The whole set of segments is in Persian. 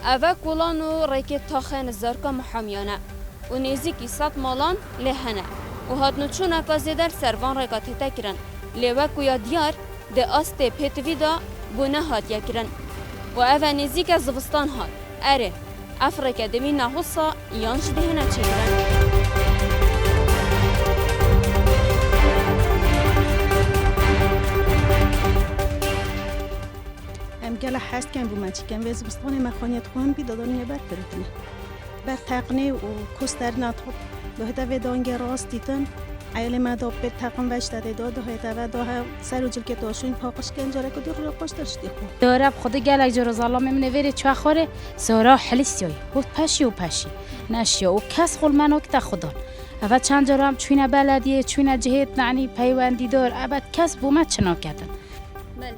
اوه کلان و ریکت تاخن زارکا محامیانه و نزیکی 100 مالان لهنه و هاتنو چون افازه در سروان ریکات تکرن لیوک یا دیار ده آست پیتوی دا بونه هات یکرن و اوه نزیک زوستان هات اره افریقا دمی نهوسا یانش دهنه چیرن گله هست کن بومچ کن و زبستان مخانیت خوان بی دادانی بر کردنه بر تقنی و کستر نطق دهتا و دانگ راست دیتن عیل مداب به تقن وشت داد دهتا و ده سر و جلک داشون پاقش کن جاره که دور را پشتر شدی خون دارب خود گله جرا زالام من وری چه خاره سورا حلیسیای هوت پشی و پشی نشیا و کس خل منو که خدان اول چند جرام چوینه بلدیه چوینه جهت نعنی پیوندی دار ابد کس بومت چنا کردن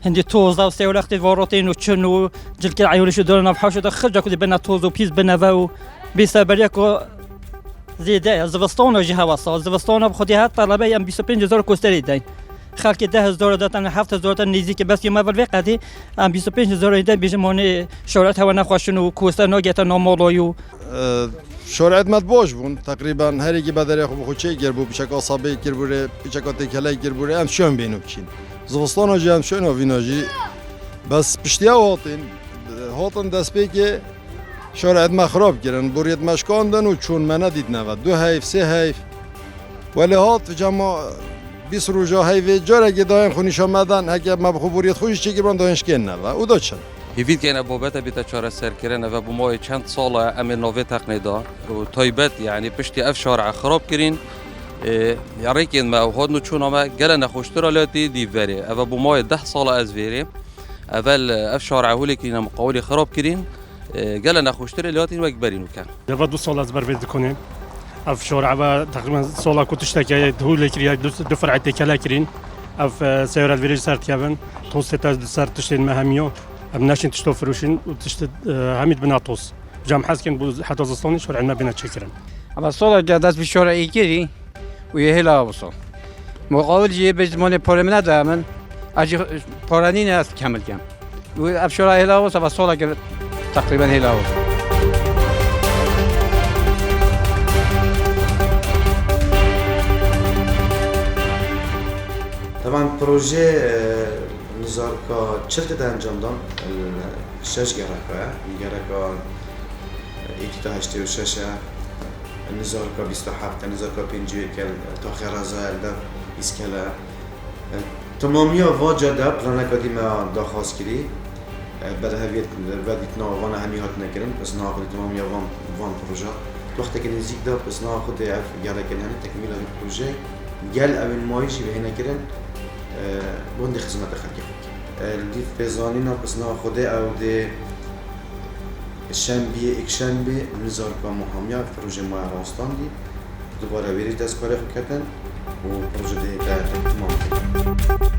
هندي توز او سي ولاختي فوروتين وتشنو جلك عيولش دور نبحوش دخل كودي بنا توز وبيز بنا فاو بيسابريكو زيدا زفستون جهه وصل زفستون بخديها طلبه ام 25000 كوستري داي خالك 10000 دات انا 7000 نيزيك بس يما بالفقدي ام 25000 داي بيجموني شورات هوا نخوشنو كوستر نوجت نومولويو شورات مدبوش بون تقريبا هريكي بدر خو خوچي گربو بشكل صابي گربوره بشكل تكلای گربوره ام شون بينو بچين زوستان جام شون ویناجی بس پشتیا هاتن دست که شورات ما خراب کردن برید مشکاندن و چون من ندید نود 2 حیف 3 حیف ولی هات جمع 20 روزا حیف جاره که داین خونیش آمدن اگه ما بخو برید خوش چی که داینش کن نود او دا چند هیوید که این بابت بیت چهار سر کردن و بمای چند سال امن نوی تقنیدا و تایبت یعنی پشتی اف شارع خراب کردن یاری که ما هاد نچون ما گله نخوشتر آلاتی دیوری اول بمای 10 سال از ویری اول اف شارع هولی که مقاولی خراب کردن گله نخوشتر آلاتی وقت برینو کن. دو 2 سال از بر وید کنیم اف شارع و تقریبا سالا کتش تکی هولی کری دو فرع تکلا کرین اف سیارت ویرج سرت کردن توست تا سر تشتین مهمیو ام نشین تشتو فروشین و تشت همید بناتوس جام حسکن بود حتی زستانی شارع ما بنا چکرن. اما سالا جداست به شارعی کری و یه هلا وصل مقاول جیه به زمان پارم ندارم اجی پارانی نیست کامل کم و افشار هلا وصل و سال که تقریبا هلا وصل طبعا پروژه نزارکا چلت انجام دادن 6 گرکا 186 نزارکا 27 نزارکا 51 تا خرازه ده اسکله تمامی واجه ده پلان کدی ما داخواست کردی بعد هویت بعدی ناوان همیات نکردیم پس ناخذ تمامی وان پروژه وقتی که نزدیک ده پس ناخذ اف گله کنن تکمیل این پروژه گل اول مایشی به هنا کردن بوند خدمت خلقی لیف بزانینا پس ناخذ او ده شنبه نزارکا محامیه پروژه ما راستان دی دوباره ویریج دست کاری کردن و پروژه ده تمام کردن